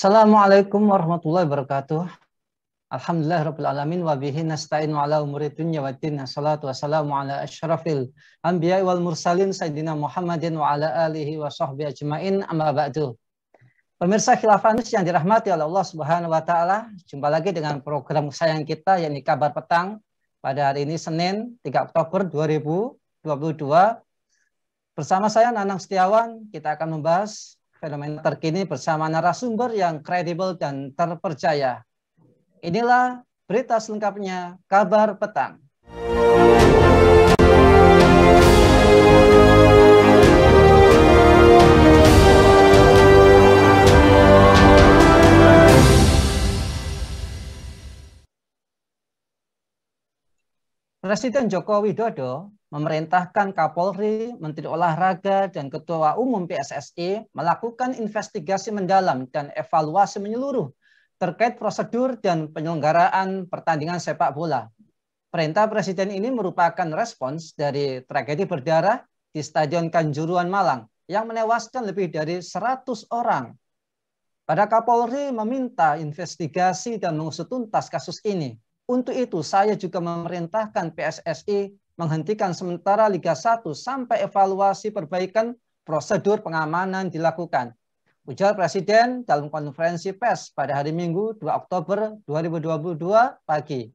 Assalamualaikum warahmatullahi wabarakatuh. Alhamdulillah rabbil alamin wa bihi nasta'in wa ala umuri dunya waddin. Assalatu wassalamu ala asyrafil anbiya wal mursalin sayyidina Muhammadin wa ala alihi wa sahbihi ajmain, amma ba'du. Pemirsa Khilafah News yang dirahmati oleh Allah Subhanahu wa taala, jumpa lagi dengan program kesayangan kita yakni Kabar Petang pada hari ini Senin 3 Oktober 2022. Bersama saya Nanang Setiawan, kita akan membahas fenomena terkini bersama narasumber yang kredibel dan terpercaya. Inilah berita selengkapnya Kabar Petang. Presiden Joko Widodo memerintahkan Kapolri, Menteri Olahraga, dan Ketua Umum PSSI melakukan investigasi mendalam dan evaluasi menyeluruh terkait prosedur dan penyelenggaraan pertandingan sepak bola. Perintah Presiden ini merupakan respons dari tragedi berdarah di Stadion Kanjuruhan Malang yang menewaskan lebih dari 100 orang. Pada Kapolri meminta investigasi dan mengusut tuntas kasus ini. Untuk itu, saya juga memerintahkan PSSI menghentikan sementara Liga 1 sampai evaluasi perbaikan prosedur pengamanan dilakukan. Ujar Presiden dalam konferensi pers pada hari Minggu 2 Oktober 2022 pagi.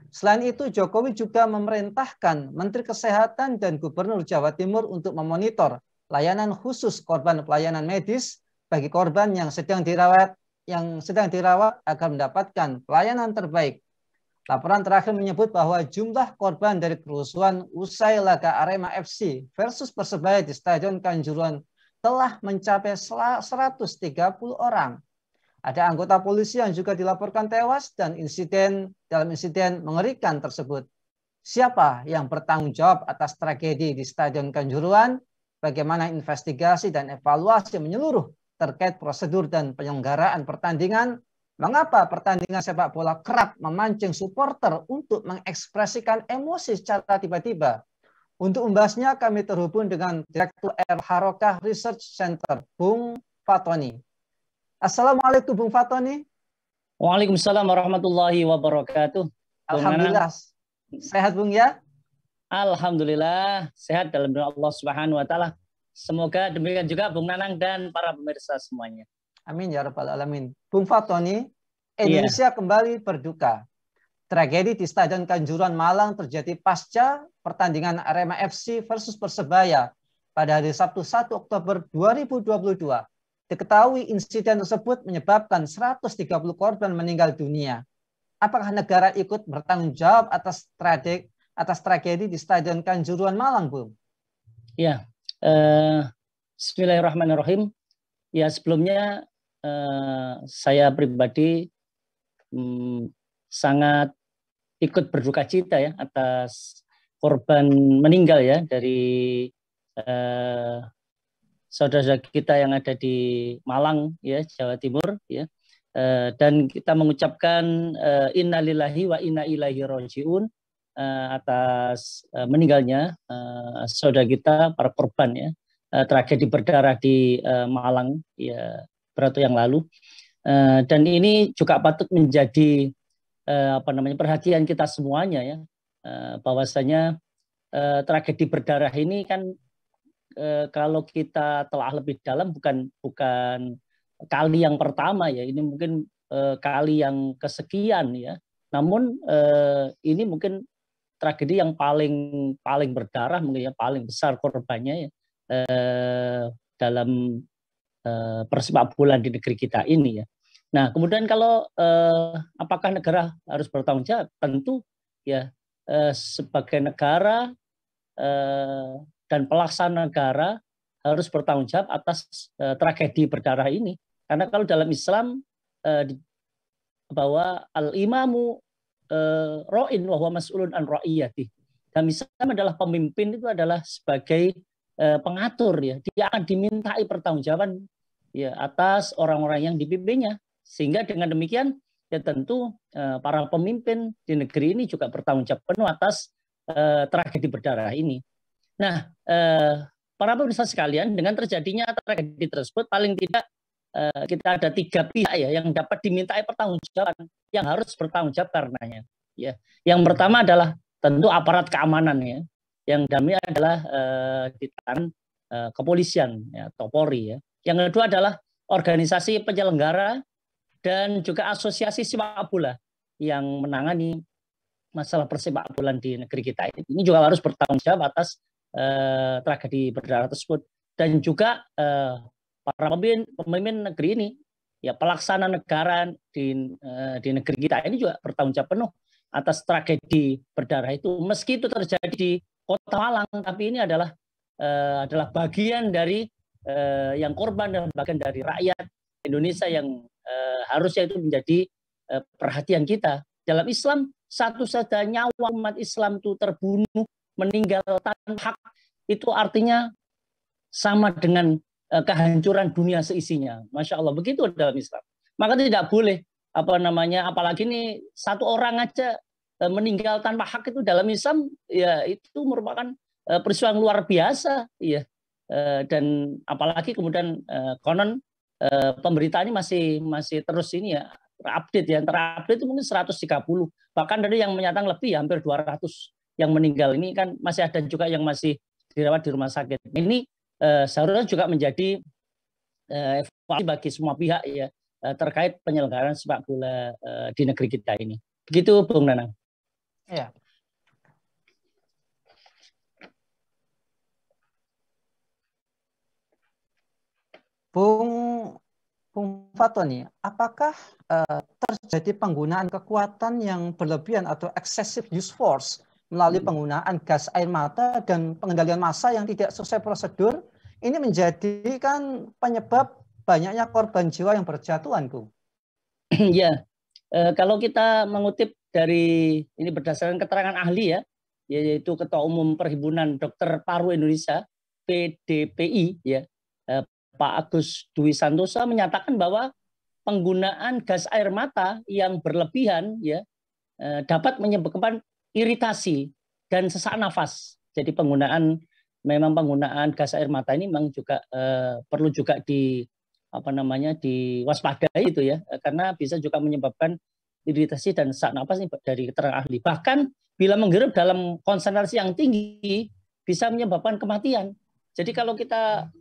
Selain itu, Jokowi juga memerintahkan Menteri Kesehatan dan Gubernur Jawa Timur untuk memonitor layanan khusus korban pelayanan medis bagi korban yang sedang dirawat agar mendapatkan pelayanan terbaik. Laporan terakhir menyebut bahwa jumlah korban dari kerusuhan usai laga Arema FC versus Persebaya di Stadion Kanjuruhan telah mencapai 130 orang. Ada anggota polisi yang juga dilaporkan tewas dan dalam insiden mengerikan tersebut. Siapa yang bertanggung jawab atas tragedi di Stadion Kanjuruhan? Bagaimana investigasi dan evaluasi menyeluruh terkait prosedur dan penyelenggaraan pertandingan? Mengapa pertandingan sepak bola kerap memancing supporter untuk mengekspresikan emosi secara tiba-tiba? Untuk membahasnya kami terhubung dengan Direktur Al-Harokah Research Center, Bung Fatoni. Assalamualaikum Bung Fatoni. Waalaikumsalam warahmatullahi wabarakatuh. Alhamdulillah. Sehat Bung ya? Alhamdulillah sehat dalam doa Allah Subhanahu wa taala. Semoga demikian juga Bung Nanang dan para pemirsa semuanya. Amin ya rabbal alamin. Bung Fatoni, Indonesia kembali berduka. Tragedi di Stadion Kanjuruhan Malang terjadi pasca pertandingan Arema FC versus Persebaya pada hari Sabtu 1 Oktober 2022. Diketahui insiden tersebut menyebabkan 130 korban meninggal dunia. Apakah negara ikut bertanggung jawab atas tragedi di Stadion Kanjuruhan Malang, Bung? Ya, bismillahirrahmanirrahim. Ya, sebelumnya saya pribadi sangat ikut berduka cita ya atas korban meninggal ya dari saudara kita yang ada di Malang ya, Jawa Timur ya. Dan kita mengucapkan innalillahi wa inna ilaihi rajiun atas meninggalnya saudara kita, para korban ya, tragedi berdarah di Malang ya beberapa yang lalu. Dan ini juga patut menjadi perhatian kita semuanya ya, bahwasanya tragedi berdarah ini kan kalau kita telah lebih dalam bukan kali yang pertama ya, ini mungkin kali yang kesekian ya. Namun ini mungkin tragedi yang paling berdarah mungkin ya, paling besar korbannya ya dalam persepak bola di negeri kita ini ya. Nah, kemudian kalau apakah negara harus bertanggung jawab? Tentu ya sebagai negara dan pelaksana negara harus bertanggung jawab atas tragedi berdarah ini. Karena kalau dalam Islam bahwa al-imamu ra'in wa huwa mas'ulun an ra'iyati. Dan Islam adalah pemimpin itu adalah sebagai pengatur ya, dia akan dimintai pertanggungjawaban ya atas orang-orang yang dipimpinnya, sehingga dengan demikian ya tentu para pemimpin di negeri ini juga bertanggung jawab penuh atas tragedi berdarah ini. Nah, para pemirsa sekalian, dengan terjadinya tragedi tersebut paling tidak kita ada 3 pihak ya yang dapat dimintai pertanggungjawaban, yang harus bertanggung jawab karenanya. Ya, yang pertama adalah tentu aparat keamanan ya, yang dalamnya adalah di tangan kepolisian ya, atau Polri ya. Yang kedua adalah organisasi penyelenggara dan juga asosiasi sepak bola yang menangani masalah persepak bola di negeri kita ini. Ini juga harus bertanggung jawab atas tragedi berdarah tersebut, dan juga para pemimpin negeri ini, ya pelaksana negara di negeri kita ini juga bertanggung jawab penuh atas tragedi berdarah itu. Meski itu terjadi di Kota Malang, tapi ini adalah bagian dari yang korban dan bagian dari rakyat Indonesia yang harusnya itu menjadi perhatian kita. Dalam Islam, satu-satunya nyawa umat Islam itu terbunuh, meninggal tanpa hak, itu artinya sama dengan kehancuran dunia seisinya. Masya Allah, begitu dalam Islam. Maka tidak boleh apalagi ini satu orang aja meninggal tanpa hak, itu dalam Islam ya itu merupakan peristiwa yang luar biasa, ya. Dan apalagi kemudian konon pemberitaan ini masih terus ini ya terupdate ya, terupdate itu mungkin 130, bahkan dari yang menyatakan lebih hampir 200 yang meninggal. Ini kan masih ada juga yang masih dirawat di rumah sakit. Ini seharusnya juga menjadi evaluasi bagi semua pihak ya terkait penyelenggaraan sepak bola di negeri kita ini. Begitu Bung Nanang. Ya. Bung Fatoni, apakah terjadi penggunaan kekuatan yang berlebihan atau excessive use force melalui penggunaan gas air mata dan pengendalian massa yang tidak sesuai prosedur ini menjadikan penyebab banyaknya korban jiwa yang berjatuhan, Bung? Ya, kalau kita mengutip dari ini berdasarkan keterangan ahli ya, yaitu Ketua Umum Perhimpunan Dokter Paru Indonesia (PDPI) ya, Pak Agus Dwi Santosa menyatakan bahwa penggunaan gas air mata yang berlebihan ya dapat menyebabkan iritasi dan sesak nafas. Jadi penggunaan gas air mata ini memang juga perlu juga diwaspadai itu ya, karena bisa juga menyebabkan iritasi dan sesak nafas ini dari keterangan ahli. Bahkan bila menghirup dalam konsentrasi yang tinggi bisa menyebabkan kematian. Jadi kalau kita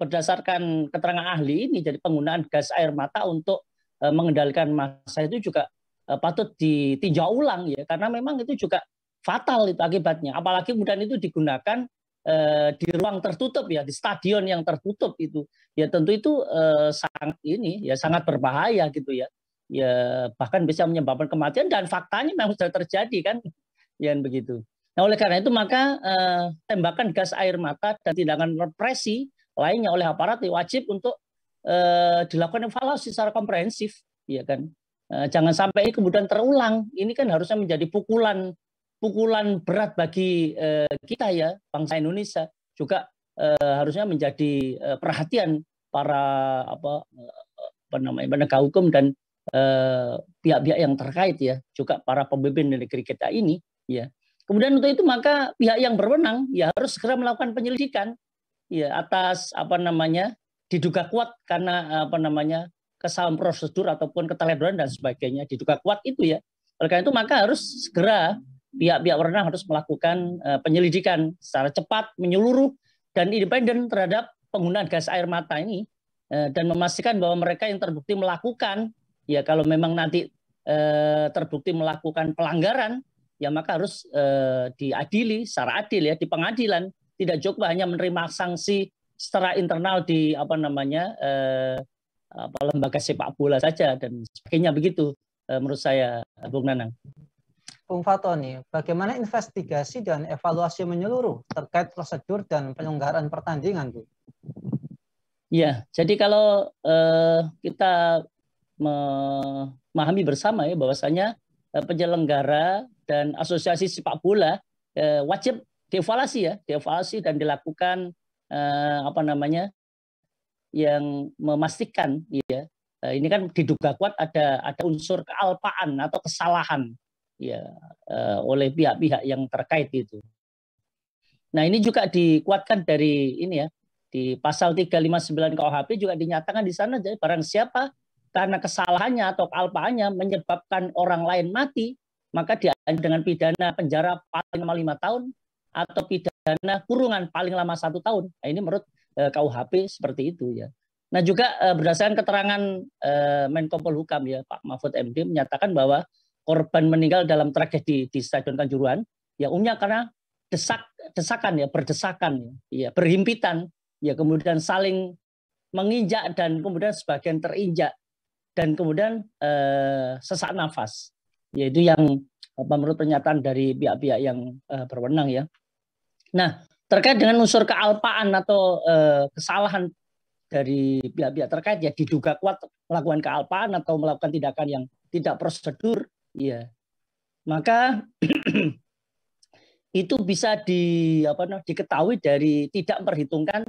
berdasarkan keterangan ahli ini, jadi penggunaan gas air mata untuk mengendalikan massa itu juga patut ditinjau ulang ya, karena memang itu juga fatal itu akibatnya. Apalagi kemudian itu digunakan di ruang tertutup ya, di stadion yang tertutup itu, ya tentu itu sangat berbahaya gitu ya. Ya bahkan bisa menyebabkan kematian, dan faktanya memang sudah terjadi kan, ya begitu. Nah, oleh karena itu maka tembakan gas air mata dan tindakan represi lainnya oleh aparat wajib untuk dilakukan evaluasi secara komprehensif, ya kan. Jangan sampai kemudian terulang. Ini kan harusnya menjadi pukulan berat bagi kita ya, bangsa Indonesia. Juga harusnya menjadi perhatian para penegak hukum dan pihak-pihak yang terkait ya, juga para pemimpin di negeri kita ini ya. Kemudian untuk itu maka pihak yang berwenang ya harus segera melakukan penyelidikan ya atas diduga kuat karena kesalahan prosedur ataupun keteledoran dan sebagainya, diduga kuat itu ya. Oleh karena itu maka harus segera pihak-pihak berwenang harus melakukan penyelidikan secara cepat, menyeluruh dan independen terhadap penggunaan gas air mata ini, dan memastikan bahwa mereka yang terbukti melakukan ya, kalau memang nanti terbukti melakukan pelanggaran ya maka harus diadili secara adil ya di pengadilan. Tidak cukup hanya menerima sanksi secara internal di lembaga sepak bola saja dan sebagainya, begitu menurut saya, Bung Nanang. Bung Fatoni, bagaimana investigasi dan evaluasi menyeluruh terkait prosedur dan penyelenggaraan pertandingan, Bu? Ya, jadi kalau kita memahami bersama ya bahwasanya penyelenggara dan asosiasi sepak bola wajib dievaluasi dan dilakukan yang memastikan ya, ini kan diduga kuat ada unsur kealpaan atau kesalahan ya oleh pihak-pihak yang terkait itu. Nah, ini juga dikuatkan dari ini ya, Di pasal 359 KUHP juga dinyatakan di sana, jadi barang siapa karena kesalahannya atau kealpaannya menyebabkan orang lain mati, maka diancam dengan pidana penjara paling lama 5 tahun atau pidana kurungan paling lama 1 tahun. Nah, ini menurut KUHP seperti itu ya. Nah juga berdasarkan keterangan Menko Polhukam ya Pak Mahfud MD menyatakan bahwa korban meninggal dalam tragedi di Stadion Kanjuruhan ya umumnya karena desakan ya, berdesakan ya, berhimpitan ya, kemudian saling menginjak dan kemudian sebagian terinjak dan kemudian sesak nafas. Yaitu yang menurut pernyataan dari pihak-pihak yang berwenang ya. Nah, terkait dengan unsur kealpaan atau kesalahan dari pihak-pihak terkait ya diduga kuat melakukan kealpaan atau melakukan tindakan yang tidak prosedur ya, maka itu bisa diketahui dari tidak memperhitungkan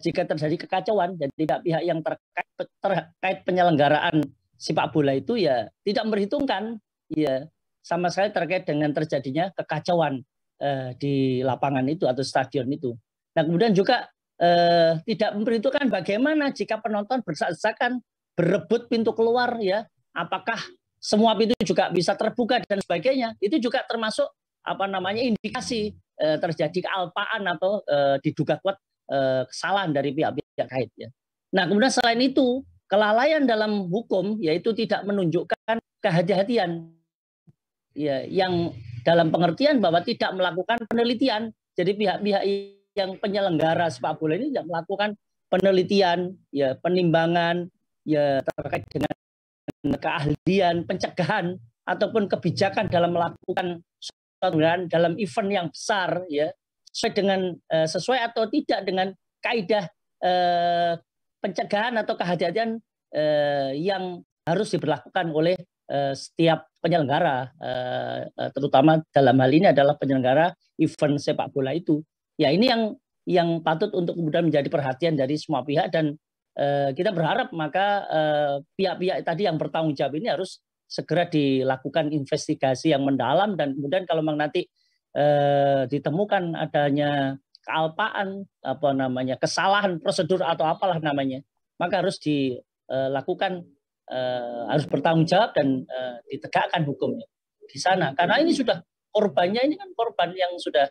jika terjadi kekacauan dan pihak yang terkait penyelenggaraan sepak bola itu ya tidak memperhitungkan ya sama sekali terkait dengan terjadinya kekacauan di lapangan itu atau stadion itu. Nah kemudian juga tidak memperhitungkan bagaimana jika penonton berdesak-desakan berebut pintu keluar ya, apakah semua pintu juga bisa terbuka dan sebagainya. Itu juga termasuk indikasi terjadi kealpaan atau diduga kuat kesalahan dari pihak-pihak terkait ya. Nah kemudian selain itu kelalaian dalam hukum yaitu tidak menunjukkan kehati-hatian ya, yang dalam pengertian bahwa tidak melakukan penelitian. Jadi pihak-pihak yang penyelenggara sepak bola ini tidak melakukan penelitian, ya penimbangan, ya terkait dengan keahlian, pencegahan ataupun kebijakan dalam melakukan dalam event yang besar, ya sesuai atau tidak dengan kaidah pencegahan atau kehati-hatian yang harus diberlakukan oleh setiap penyelenggara, terutama dalam hal ini adalah penyelenggara event sepak bola itu. Ya ini yang patut untuk kemudian menjadi perhatian dari semua pihak dan kita berharap maka pihak-pihak tadi yang bertanggung jawab ini harus segera dilakukan investigasi yang mendalam dan kemudian kalau memang nanti ditemukan adanya kealpaan kesalahan prosedur atau apalah namanya, maka harus dilakukan harus bertanggung jawab dan ditegakkan hukumnya di sana karena ini sudah korbannya ini kan korban yang sudah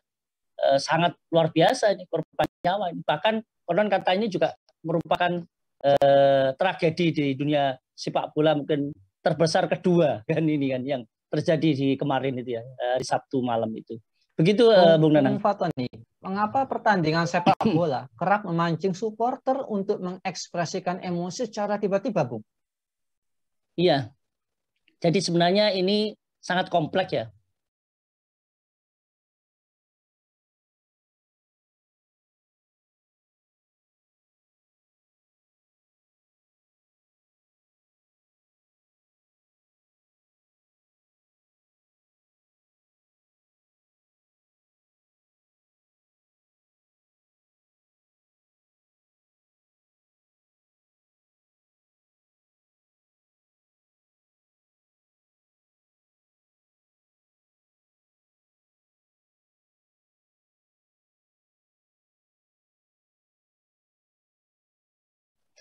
sangat luar biasa, ini korban nyawa. Bahkan konon kata ini juga merupakan tragedi di dunia sepak bola mungkin terbesar kedua kan ini kan yang terjadi di kemarin itu ya, di Sabtu malam itu. Begitu Bung Nanang. Fatoni, mengapa pertandingan sepak bola kerap memancing supporter untuk mengekspresikan emosi secara tiba-tiba, Bung? Iya. Jadi sebenarnya ini sangat kompleks ya.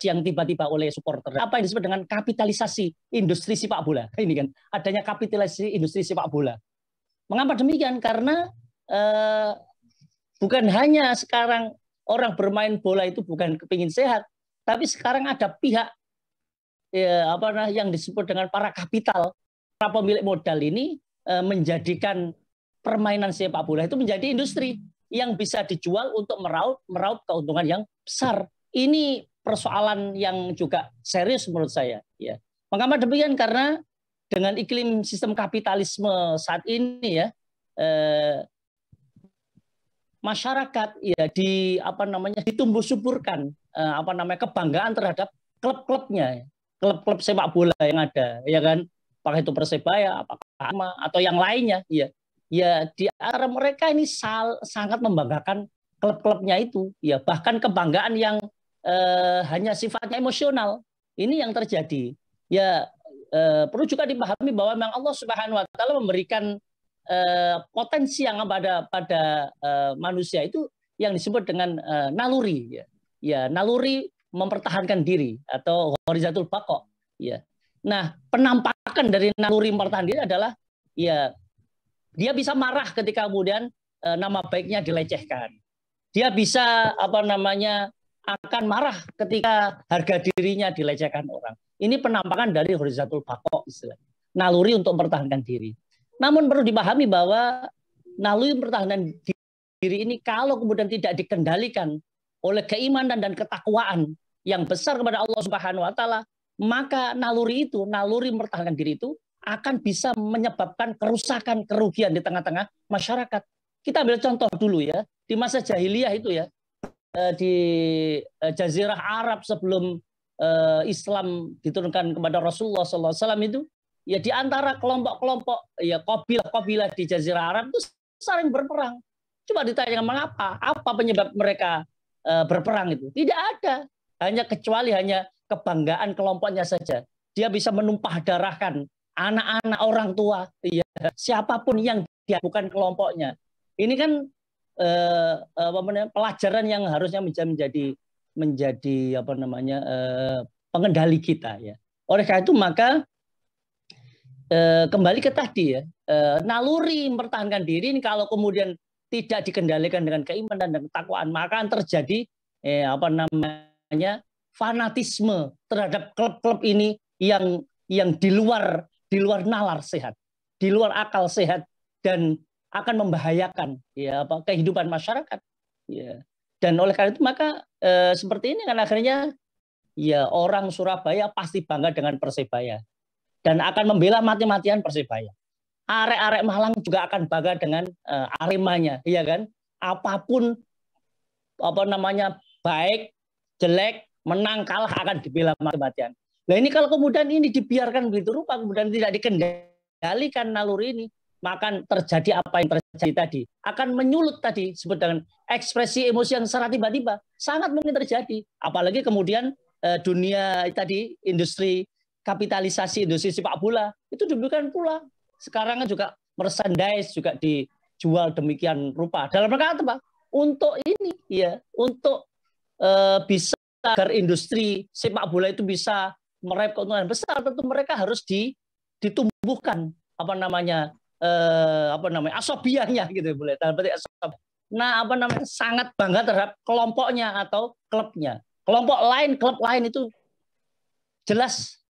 Yang tiba-tiba oleh supporter. Apa yang disebut dengan kapitalisasi industri sepak bola. Ini kan adanya kapitalisasi industri sepak bola. Mengapa demikian? Karena bukan hanya sekarang orang bermain bola itu bukan kepingin sehat, tapi sekarang ada pihak yang disebut dengan para kapital, para pemilik modal ini menjadikan permainan sepak bola itu menjadi industri yang bisa dijual untuk meraup keuntungan yang besar. Ini persoalan yang juga serius menurut saya. Ya. Mengapa demikian? Karena dengan iklim sistem kapitalisme saat ini ya, masyarakat ya ditumbuh suburkan kebanggaan terhadap klub-klubnya, klub-klub sepak bola yang ada, ya kan? Apakah itu Persebaya, apakah AMA atau yang lainnya, ya. Ya di antara mereka ini sangat membanggakan klub-klubnya itu, ya bahkan kebanggaan yang hanya sifatnya emosional ini yang terjadi. Ya perlu juga dipahami bahwa memang Allah Subhanahu Wa Taala memberikan potensi yang pada manusia itu yang disebut dengan naluri. Ya. ya naluri mempertahankan diri atau gharizatul baqa. Ya. Nah, penampakan dari naluri mempertahankan diri adalah ya dia bisa marah ketika kemudian nama baiknya dilecehkan. Dia bisa akan marah ketika harga dirinya dilecehkan orang. Ini penampakan dari gharizatul baqa istilahnya. Naluri untuk mempertahankan diri. Namun perlu dipahami bahwa naluri mempertahankan diri ini kalau kemudian tidak dikendalikan oleh keimanan dan ketakwaan yang besar kepada Allah Subhanahu wa taala, maka naluri mempertahankan diri itu akan bisa menyebabkan kerusakan, kerugian di tengah-tengah masyarakat. Kita ambil contoh dulu ya, di masa jahiliyah itu ya, di Jazirah Arab sebelum Islam diturunkan kepada Rasulullah SAW itu, ya di antara kelompok-kelompok ya kabilah-kabilah di Jazirah Arab itu saling berperang. Coba ditanya mengapa? Apa penyebab mereka berperang itu? Tidak ada, kecuali kebanggaan kelompoknya saja. Dia bisa menumpah darahkan anak-anak, orang tua, ya siapapun yang dia bukan kelompoknya. Ini kan pelajaran yang harusnya menjadi pengendali kita ya. Oleh karena itu maka kembali ke tadi ya, naluri mempertahankan diri ini kalau kemudian tidak dikendalikan dengan keimanan dan ketakwaan, maka akan terjadi fanatisme terhadap klub-klub ini yang di luar nalar sehat, di luar akal sehat, dan akan membahayakan ya kehidupan masyarakat. Ya. Dan oleh karena itu maka seperti ini kan akhirnya ya orang Surabaya pasti bangga dengan Persebaya dan akan membela mati-matian Persebaya. Arek-arek Malang juga akan bangga dengan Aremanya, ya kan? Apapun baik, jelek, menang, kalah akan dibela mati-matian. Nah ini kalau kemudian ini dibiarkan begitu rupa, kemudian tidak dikendalikan naluri ini, maka terjadi apa yang terjadi tadi. Akan menyulut tadi, disebut dengan ekspresi emosi yang secara tiba-tiba. Sangat mungkin terjadi. Apalagi kemudian dunia tadi, industri kapitalisasi, industri sepak bola, itu demikian pula. Sekarang kan juga merchandise juga dijual demikian rupa. Dalam rangka apa? Untuk ini, ya, untuk bisa agar industri sepak bola itu bisa meraih keuntungan besar, tentu mereka harus ditumbuhkan asobianya gitu boleh. Nah, sangat bangga terhadap kelompoknya atau klubnya. Klub lain itu jelas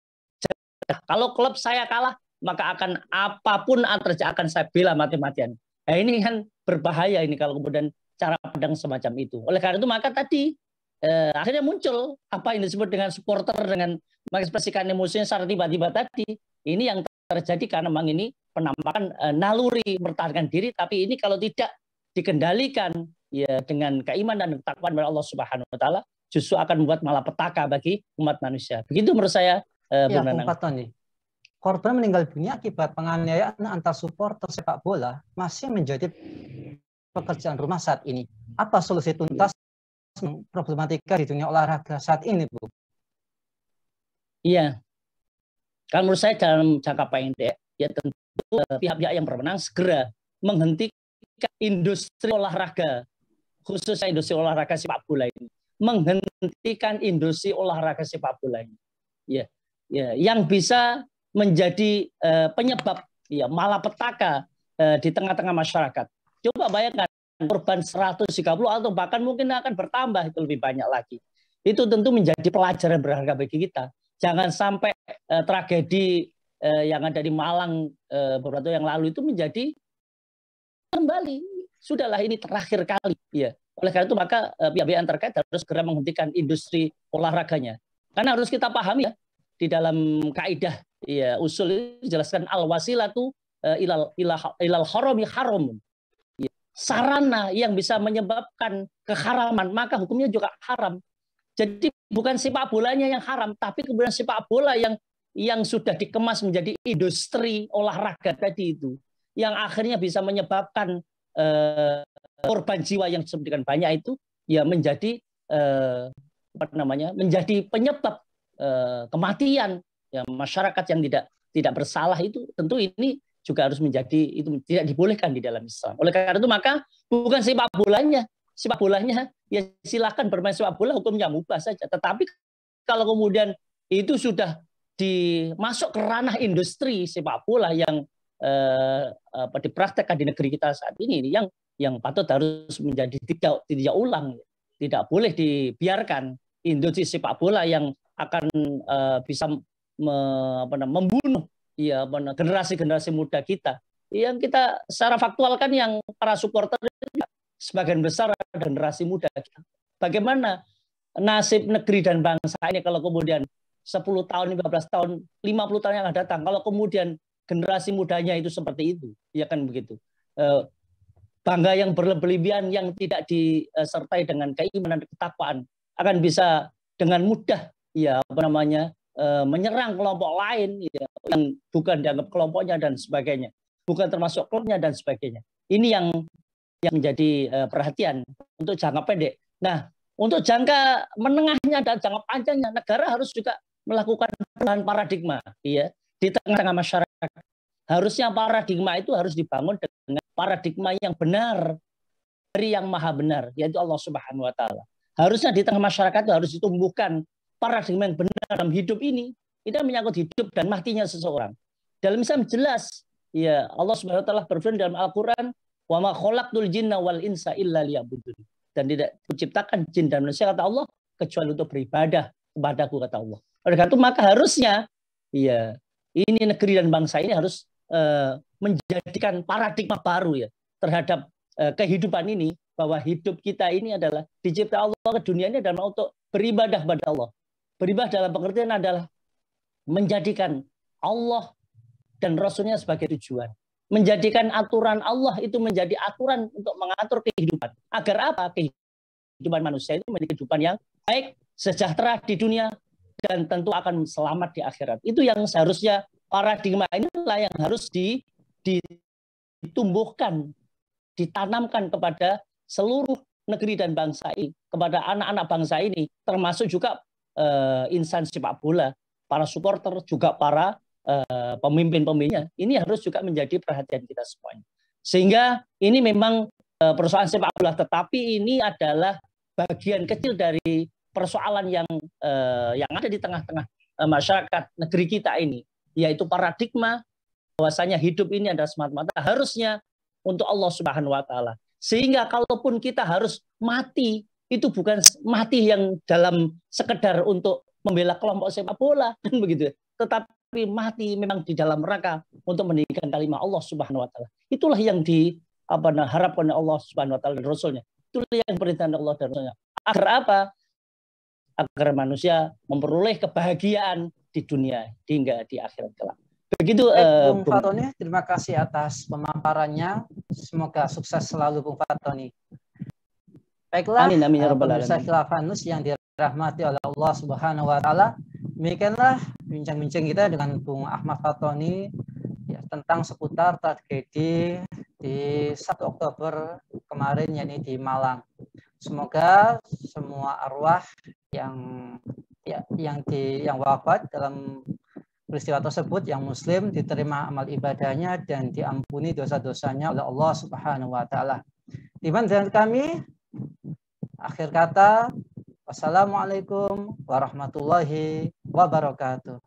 kalau klub saya kalah, maka akan apapun akan saya bela mati-matian. Nah, ini kan berbahaya ini kalau kemudian cara pandang semacam itu. Oleh karena itu maka tadi akhirnya muncul apa yang disebut dengan supporter dengan mengekspresikan emosinya secara tiba-tiba tadi. Ini yang terjadi karena memang ini penampakan naluri mempertahankan diri, tapi ini kalau tidak dikendalikan ya dengan keimanan dan ketakwaan kepada Allah Subhanahu wa taala justru akan membuat malapetaka bagi umat manusia. Begitu menurut saya, Bung Nanang. Pak Tony. Korban meninggal dunia akibat penganiayaan antar supporter sepak bola masih menjadi pekerjaan rumah saat ini. Apa solusi tuntas problematika di dunia olahraga saat ini, Bu? Iya. Kalau menurut saya dalam jangka pendek, ya tentu pihak-pihak yang berwenang segera menghentikan industri olahraga, khususnya industri olahraga sepak bola ini. Menghentikan industri olahraga sepak bola ini. Ya, yang bisa menjadi penyebab ya malapetaka di tengah-tengah masyarakat. Coba bayangkan korban 130 atau bahkan mungkin akan bertambah itu lebih banyak lagi. Itu tentu menjadi pelajaran berharga bagi kita. Jangan sampai tragedi yang ada di Malang beberapa tahun yang lalu itu menjadi kembali. Sudahlah ini terakhir kali. Ya. Oleh karena itu maka pihak-pihak terkait harus segera menghentikan industri olahraganya. Karena harus kita pahami ya di dalam kaidah ya usul ini dijelaskan al wasilatu ilal harami haramun. Ya. Sarana yang bisa menyebabkan keharaman maka hukumnya juga haram. Jadi bukan sepak bolanya yang haram, tapi kemudian sepak bola yang sudah dikemas menjadi industri olahraga tadi itu, yang akhirnya bisa menyebabkan korban jiwa yang sedemikian banyak itu, ya menjadi menjadi penyebab kematian ya masyarakat yang tidak bersalah itu. Tentu ini juga harus menjadi itu tidak dibolehkan di dalam Islam. Oleh karena itu maka bukan sepak bolanya sepak bolanya ya silakan bermain sepak bola, hukumnya mubah saja. Tetapi kalau kemudian itu sudah dimasuk ke ranah industri sepak bola yang dipraktekkan di negeri kita saat ini, yang patut harus menjadi tidak ulang, tidak boleh dibiarkan industri sepak bola yang akan bisa membunuh ya generasi-generasi muda kita. Yang kita secara faktual kan yang para supporter sebagian besar generasi muda. Bagaimana nasib negeri dan bangsa ini kalau kemudian 10 tahun, 15 tahun, 50 tahun yang akan datang, kalau kemudian generasi mudanya itu seperti itu, ya kan begitu. Bangga yang berlebihan yang tidak disertai dengan keimanan dan ketakwaan akan bisa dengan mudah ya menyerang kelompok lain ya, yang bukan dianggap kelompoknya dan sebagainya, bukan termasuk klubnya dan sebagainya. Ini yang menjadi perhatian untuk jangka pendek. Nah, untuk jangka menengahnya dan jangka panjangnya, negara harus juga melakukan perubahan paradigma ya di tengah-tengah masyarakat. Harusnya paradigma itu harus dibangun dengan paradigma yang benar dari yang maha benar, yaitu Allah Subhanahu wa taala. Harusnya di tengah masyarakat itu harus ditumbuhkan paradigma yang benar dalam hidup ini. Itu menyangkut hidup dan matinya seseorang. Dalam Islam jelas, ya Allah Subhanahu wa taala berfirman dalam Al-Qur'an, "Wa ma khalaqtul jinna wal insa illa liya'budun." Dan tidak diciptakan jin dan manusia kata Allah kecuali untuk beribadah kepadaku kata Allah. Oleh karena itu maka harusnya ya ini negeri dan bangsa ini harus menjadikan paradigma baru ya terhadap kehidupan ini, bahwa hidup kita ini adalah dicipta Allah ke dunia ini adalah untuk beribadah pada Allah. Beribadah dalam pengertian adalah menjadikan Allah dan Rasulnya sebagai tujuan. Menjadikan aturan Allah itu menjadi aturan untuk mengatur kehidupan. Agar apa? Kehidupan manusia itu menjadi kehidupan yang baik, sejahtera di dunia, dan tentu akan selamat di akhirat. Itu yang seharusnya paradigma inilah yang harus ditumbuhkan, ditanamkan kepada seluruh negeri dan bangsa ini, kepada anak-anak bangsa ini, termasuk juga insan sepak bola, para supporter, juga para pemimpin-pemimpinnya. Ini harus juga menjadi perhatian kita semuanya. Sehingga ini memang persoalan sepak bola, tetapi ini adalah bagian kecil dari persoalan yang ada di tengah-tengah masyarakat negeri kita ini, yaitu paradigma bahwasanya hidup ini adalah semata-mata harusnya untuk Allah Subhanahu wa taala. Sehingga kalaupun kita harus mati, itu bukan mati yang dalam sekedar untuk membela kelompok sepak bola kan begitu, tetapi mati memang di dalam rangka untuk meninggikan kalimat Allah Subhanahu wa taala. Itulah yang diharapkan oleh Allah Subhanahu wa taala dan Rasulnya. Itulah yang diperintahkan Allah dan Rasulnya. Agar apa? Agar manusia memperoleh kebahagiaan di dunia hingga di akhirat kelak. Begitu Bung Fatoni, terima kasih atas pemaparannya. Semoga sukses selalu Bung Fatoni. Baiklah, pemirsa Khilafah News yang dirahmati oleh Allah Subhanahu wa taala. Demikianlah bincang-bincang kita dengan Bung Ahmad Fatoni ya, tentang seputar tragedi di 1 Oktober kemarin, yakni di Malang. Semoga semua arwah yang wafat dalam peristiwa tersebut yang muslim diterima amal ibadahnya dan diampuni dosa-dosanya oleh Allah Subhanahu wa taala. Dengan kami akhir kata, wassalamualaikum warahmatullahi wabarakatuh.